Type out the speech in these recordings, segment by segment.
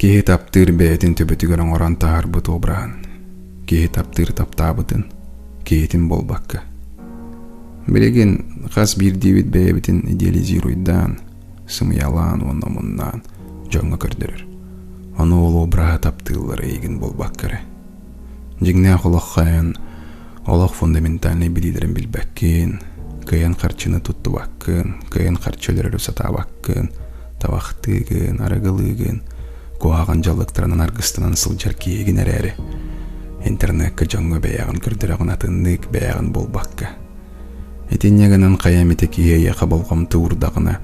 Киһи таптыр бээтин төбөтүгөрөн оран таарбыт обраан. Киһи таптыр таптаабытын, киһитин болбакка. Билеген хас бирдибит бэйбитин идеализируйдан, сымыялаан онномуннаан жоңго көрдөрөр. Ону ол обраға таптыылар эйгин болбаккары. Жигнää холоххайын, олох фундаментальный билилерин билбәккин, кыйын харчыны туттубаккын, кыйын харчөлөрөрү сатаабаккын, табактыгын, арыгылыгын, куаган жалыктарынан аргыстынан сылжар киегин әрәри. Интернетке жоңго бәягын көрдөрөгөн атыннык бәягын болбакка. Этиннегенен каямете кие яка болгом туурдагына,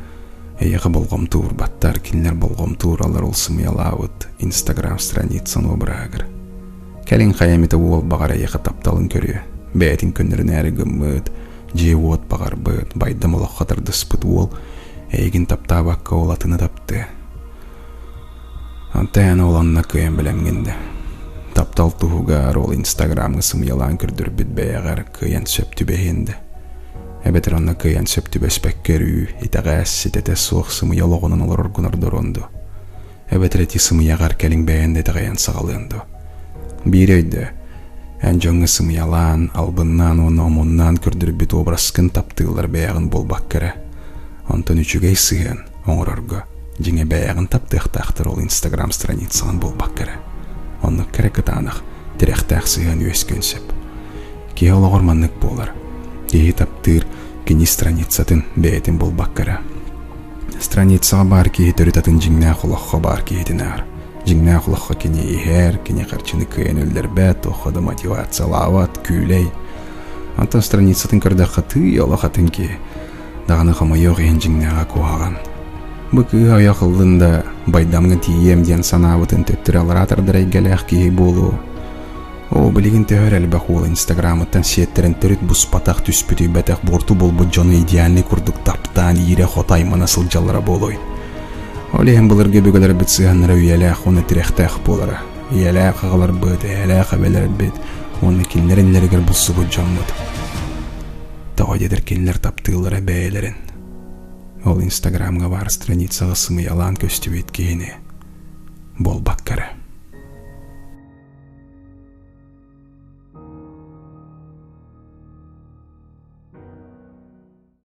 яка болгом туур баттар кинлер болгом тууралар олсымыялаабыт Instagram страницаны обраагыр. Кәлин каямете уол багара яка тапталын көрү, бәэтин көннөрүн әрі гыммыт, жеуот багарбыт, байдам олоххатырдыспыт уол, эйгин таптаабакка олатыны тапты. Антаян оланна кыйын билемгенде. Таптал туһугаар ол Instagram'ı сымыялаан көрдөрбүт бәягар кыйын сөптүбэхинде. Эбетер онна кыйын сөптүбэспеккерүү, итагаас ситете суох сымыялогунан олор оргунордоронду. Эбетер эти сымыягар кәлин бәйэнде тагайын сагалыынду. Бир өйдө, ән жоңы сымыялаан, албыннан оны омуннан көрдөрбүт обраскын таптыылар бәягын болбаккара. Онтон үчүгэй сыгын, оңорорго, жиңе бәягын таптыахтаахтар ол Instagram страницаан болбаккара. Онны кәрекытанық, тирехтаах сыгын өскөнсөп. Кие ологорманнык болар. Кие таптыр, кини страницатын бәйтин болбаккара. Страницаға бар кие төрүтатын жиңнää холоххо бар киетинаар. Жиңнää холоххо кини ихер, кини харчыны кыйын өллербәт, охода мотивациялават, күлей. Антон страницатын көрдәққа тый олохатын ки, дағаны хомайоқ ен жиңнääға куаган. Быкы аяқылдында байдамгын тием ден санабытын төттір аларатырдар әйгәләқ кие болу. О, білеген төхөр әлбәқ ол Instagram'ыттан сеттерін төріт бұс патақ түспіті бәтәқ борту болбы жоны идеальный күрдік таптан ире хотай манасыл жаллара болой. Олеген бұлырге бөгілер біт сығанлары үйәләқ оны тіректәқ болара. Үйәләқ ағалар бұд, үйәләқ әбәлер біт, оны кенлерінлерігер бұлсы бұд жаммыд. Тағайдедір кенлер таптыылары бәйелерін. Ол Instagram'ға бар страницаға сымыялан көстібет кейіне болбаккары.